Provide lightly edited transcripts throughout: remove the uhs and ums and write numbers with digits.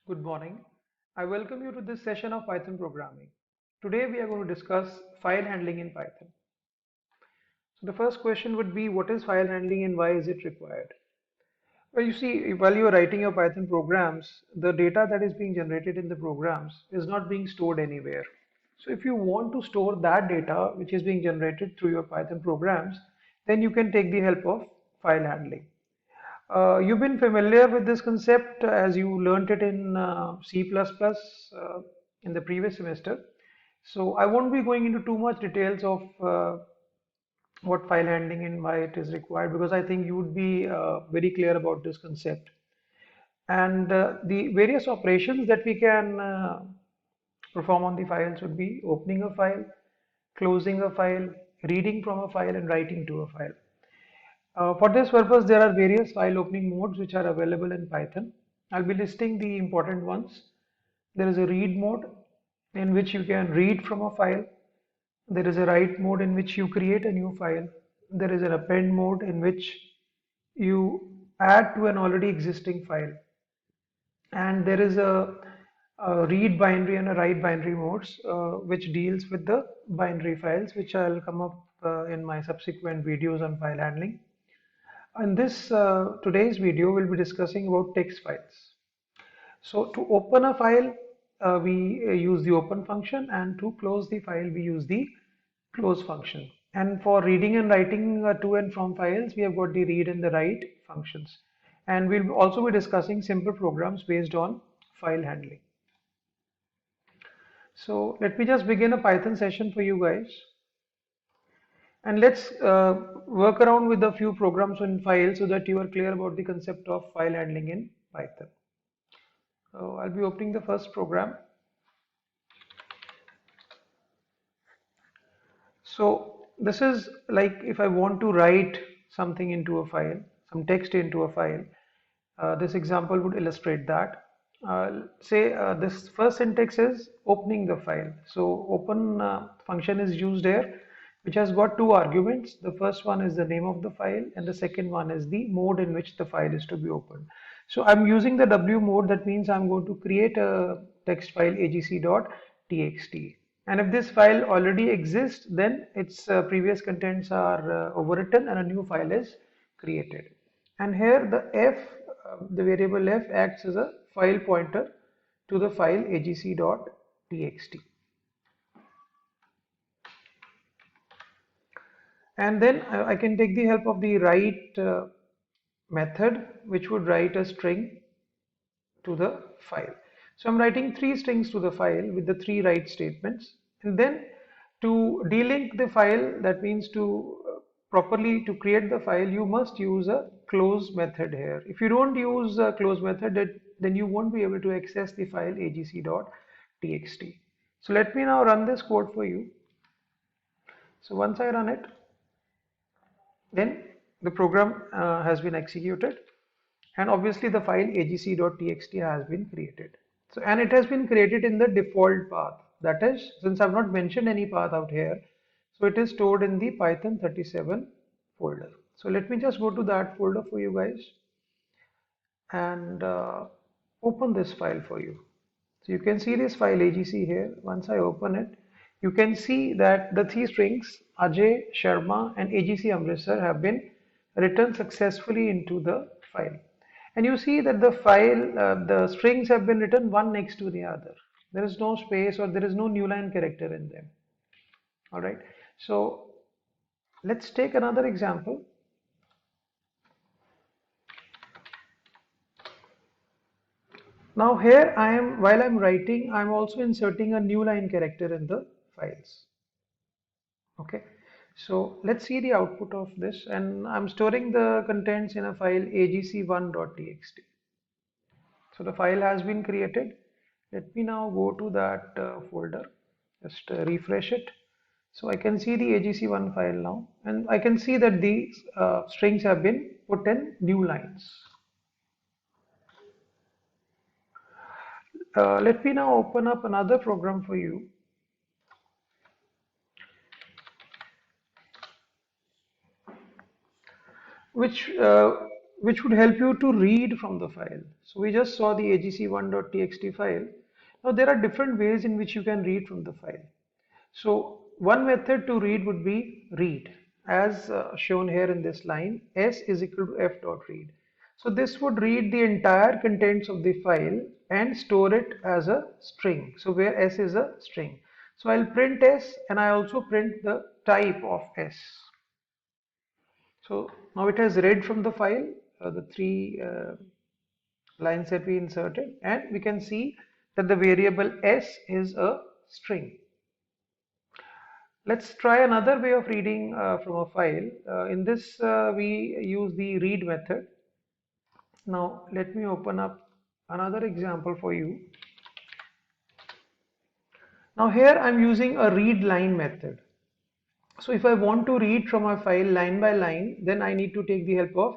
Good morning. I welcome you to this session of Python programming. Today we are going to discuss file handling in Python. So the first question would be, what is file handling and why is it required? Well, you see, while you are writing your Python programs, the data that is being generated in the programs is not being stored anywhere. So if you want to store that data which is being generated through your Python programs, then you can take the help of file handling. You've been familiar with this concept as you learnt it in C++ in the previous semester. So I won't be going into too much details of what file handling and why it is required, because I think you would be very clear about this concept. And the various operations that we can perform on the files would be opening a file, closing a file, reading from a file, and writing to a file. For this purpose, there are various file opening modes which are available in Python. I'll be listing the important ones. There is a read mode in which you can read from a file. There is a write mode in which you create a new file. There is an append mode in which you add to an already existing file. And there is a read binary and a write binary modes which deals with the binary files, which I'll come up in my subsequent videos on file handling. In this today's video, we'll be discussing about text files. So to open a file, we use the open function, and to close the file, we use the close function. And for reading and writing to and from files, we have got the read and the write functions. And we'll also be discussing simple programs based on file handling. So let me just begin a Python session for you guys. And let's work around with a few programs in files so that you are clear about the concept of file handling in Python. So I'll be opening the first program. So this is like if I want to write something into a file, some text into a file. This example would illustrate that. Say this first syntax is opening the file. So open function is used here, which has got two arguments. The first one is the name of the file, and the second one is the mode in which the file is to be opened. So I'm using the W mode. That means I'm going to create a text file agc.txt. And if this file already exists, then its previous contents are overwritten and a new file is created. And here the variable f acts as a file pointer to the file agc.txt. And then I can take the help of the write method, which would write a string to the file. So I'm writing three strings to the file with the three write statements. And then to delink the file, that means to properly to create the file, you must use a close method here. If you don't use a close method, then you won't be able to access the file agc.txt. So let me now run this code for you. So once I run it, then the program has been executed, and obviously the file agc.txt has been created. So, and it has been created in the default path. That is, since I've not mentioned any path out here, so it is stored in the Python 37 folder. So let me just go to that folder for you guys and open this file for you. So you can see this file agc here. Once I open it, you can see that the three strings Ajay, Sharma and agc Amritsar have been written successfully into the file. And you see that the the strings have been written one next to the other. There is no space or there is no new line character in them. All right. So let's take another example. Now here while I'm writing, I'm also inserting a new line character in the files. Okay. So let's see the output of this, and I'm storing the contents in a file agc1.txt. So the file has been created. Let me now go to that folder, just refresh it. So I can see the agc1 file now, and I can see that these strings have been put in new lines. Let me now open up another program for you, which which would help you to read from the file. So we just saw the agc1.txt file. Now there are different ways in which you can read from the file. So one method to read would be read, as shown here in this line, s is equal to f dot read. So this would read the entire contents of the file and store it as a string. So where s is a string. So I'll print s and I also print the type of s. So now it has read from the file the three lines that we inserted, and we can see that the variable s is a string. Let's try another way of reading from a file. In this we use the read method. Now let me open up another example for you. Now here I'm using a read line method. So if I want to read from a file line by line, then I need to take the help of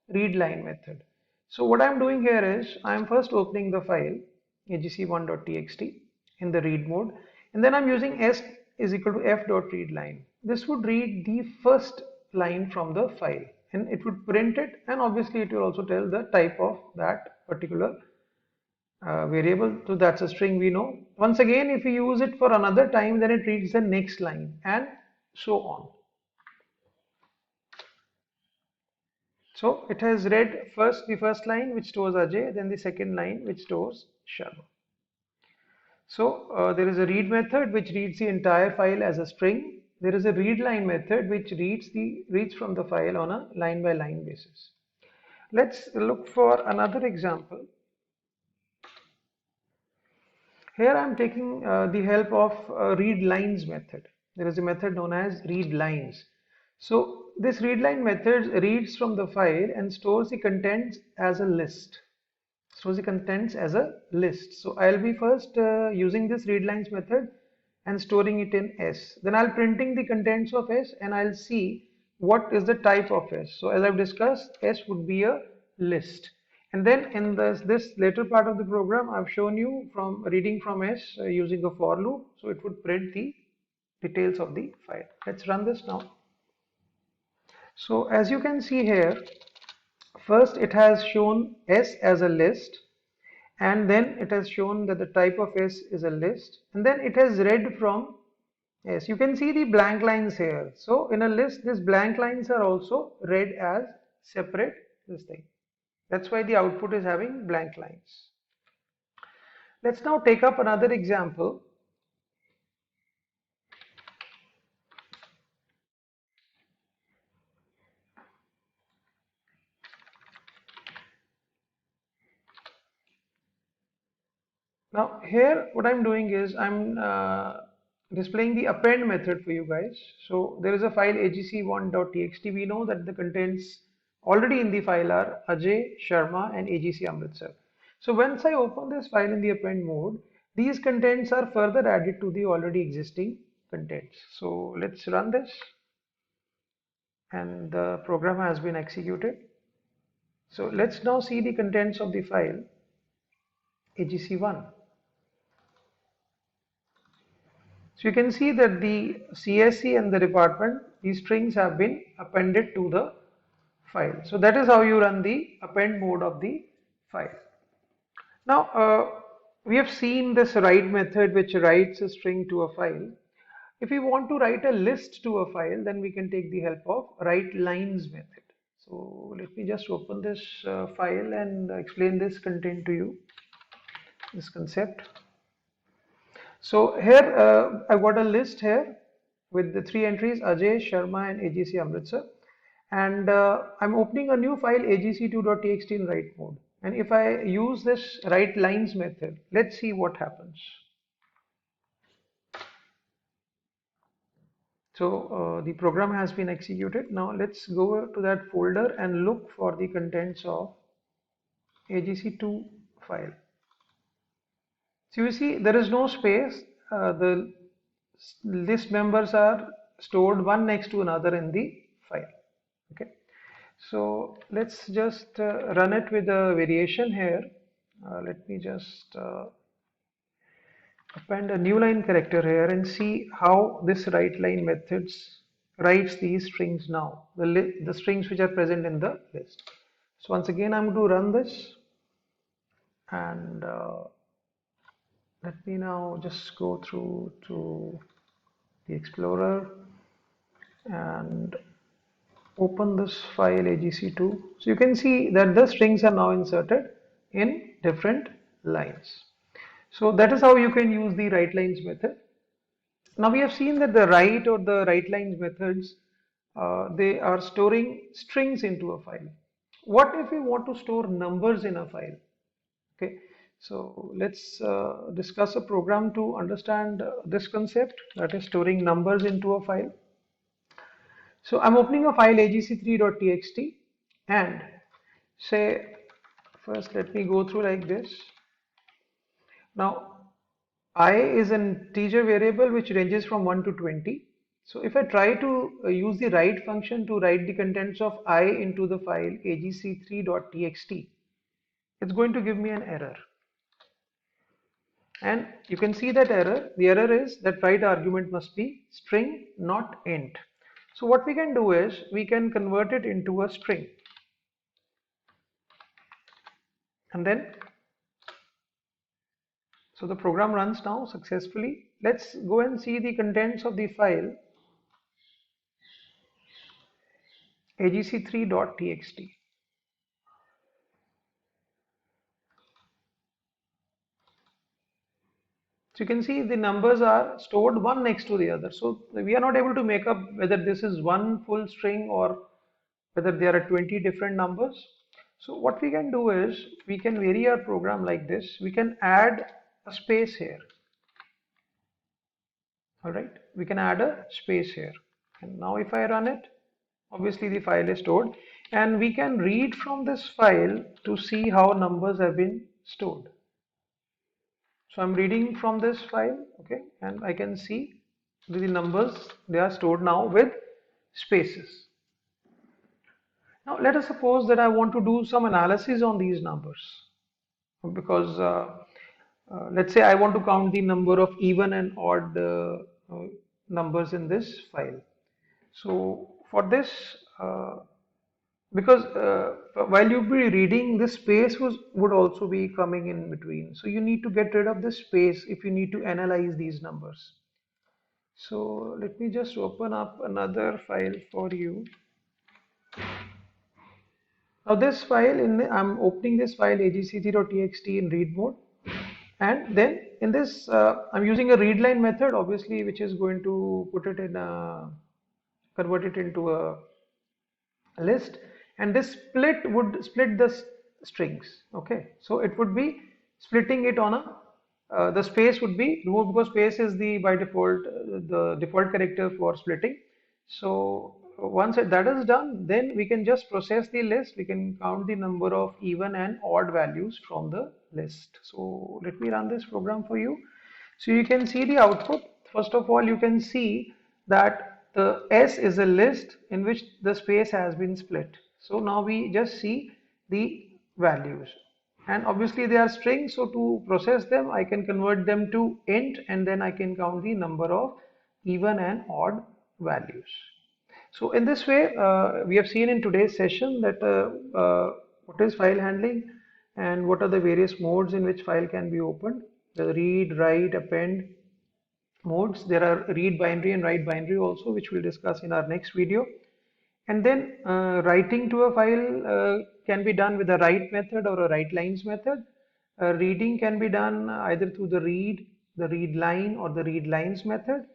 read line method. So what I'm doing here is I'm first opening the file agc1.txt in the read mode, and then I'm using s is equal to f dot read line. This would read the first line from the file and it would print it, and obviously it will also tell the type of that particular variable. So that's a string, we know. Once again, if we use it for another time, then it reads the next line and so on. So it has read first the first line which stores Ajay, then the second line which stores Sharma. So there is a read method which reads the entire file as a string. There is a read line method which reads from the file on a line by line basis. Let's look for another example. Here I am taking the help of read lines method. There is a method known as read lines. So this read line method reads from the file and stores the contents as a list. So I'll be first using this read lines method and storing it in S. Then I'll printing the contents of S and I'll see what is the type of S. So as I've discussed, S would be a list. And then in this later part of the program, I've shown you from reading from S using a for loop. So it would print the details of the file. Let's run this now. So as you can see here, first it has shown S as a list, and then it has shown that the type of S is a list, and then it has read from S. You can see the blank lines here. So in a list, these blank lines are also read as separate this thing. That's why the output is having blank lines. Let's now take up another example. Now here what I'm doing is I'm displaying the append method for you guys. So there is a file agc1.txt. We know that the contents already in the file are Ajay, Sharma and AGC Amritsar. So once I open this file in the append mode, these contents are further added to the already existing contents. So let's run this, and the program has been executed. So let's now see the contents of the file agc1. So you can see that the CSC and the department, these strings have been appended to the file. So that is how you run the append mode of the file. Now we have seen this write method which writes a string to a file. If we want to write a list to a file, then we can take the help of write lines method. So let me just open this file and explain this content to you, this concept. So here I've got a list here with the 3 entries Ajay, Sharma and AGC Amritsar, and I'm opening a new file agc2.txt in write mode, and if I use this write lines method, let's see what happens. So the program has been executed. Now let's go to that folder and look for the contents of agc2 file. So you see there is no space. The list members are stored one next to another in the file. Okay. So let's just run it with a variation here. Let me just append a new line character here and see how this write line methods writes these strings now, the strings which are present in the list. So once again, I'm going to run this, and let me now just go through to the Explorer and open this file AGC2. So you can see that the strings are now inserted in different lines. So that is how you can use the write lines method. Now we have seen that the write or the write lines methods, they are storing strings into a file. What if we want to store numbers in a file? Okay, so let's discuss a program to understand this concept, that is storing numbers into a file. So I'm opening a file agc3.txt, and say first let me go through like this. Now I is an integer variable which ranges from 1 to 20. So if I try to use the write function to write the contents of I into the file agc3.txt, it's going to give me an error. And you can see that error. The error is that write argument must be string, not int. So what we can do is we can convert it into a string. And then, so the program runs now successfully. Let's go and see the contents of the file agc3.txt. So you can see the numbers are stored one next to the other. So we are not able to make up whether this is one full string or whether there are 20 different numbers. So what we can do is we can vary our program like this. We can add a space here. All right, we can add a space here. And now if I run it, obviously the file is stored, and we can read from this file to see how numbers have been stored. So I'm reading from this file, okay, and I can see the numbers, they are stored now with spaces. Now let us suppose that I want to do some analysis on these numbers, because let's say I want to count the number of even and odd numbers in this file. So for this, because while you be reading, this space would also be coming in between. So you need to get rid of this space if you need to analyze these numbers. So let me just open up another file for you. Now this file, I'm opening this file agc3.txt in read mode, and then in this I'm using a readline method, obviously, which is going to put it in convert it into a list, and this split would split the strings. Okay, so it would be splitting it on a the space would be removed, because space is the by default the default character for splitting. So once that is done, then we can just process the list. We can count the number of even and odd values from the list. So let me run this program for you. So you can see the output. First of all, you can see that the S is a list in which the space has been split. So now we just see the values, and obviously they are strings, so to process them I can convert them to int, and then I can count the number of even and odd values. So in this way we have seen in today's session that what is file handling and what are the various modes in which file can be opened. The read, write, append modes. There are read binary and write binary also, which we'll discuss in our next video. And then writing to a file can be done with a write method or a write lines method. Reading can be done either through the read line or the read lines method.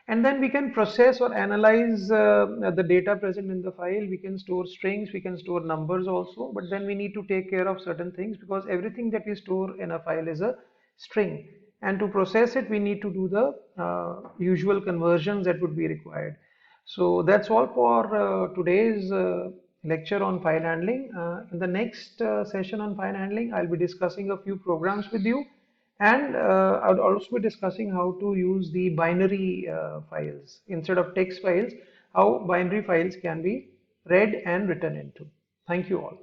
And then we can process or analyze the data present in the file. We can store strings, we can store numbers also, but then we need to take care of certain things, because everything that we store in a file is a string, and to process it we need to do the usual conversions that would be required. So that's all for today's lecture on file handling. In the next session on file handling, I'll be discussing a few programs with you, and I'll also be discussing how to use the binary files instead of text files, how binary files can be read and written into. Thank you all.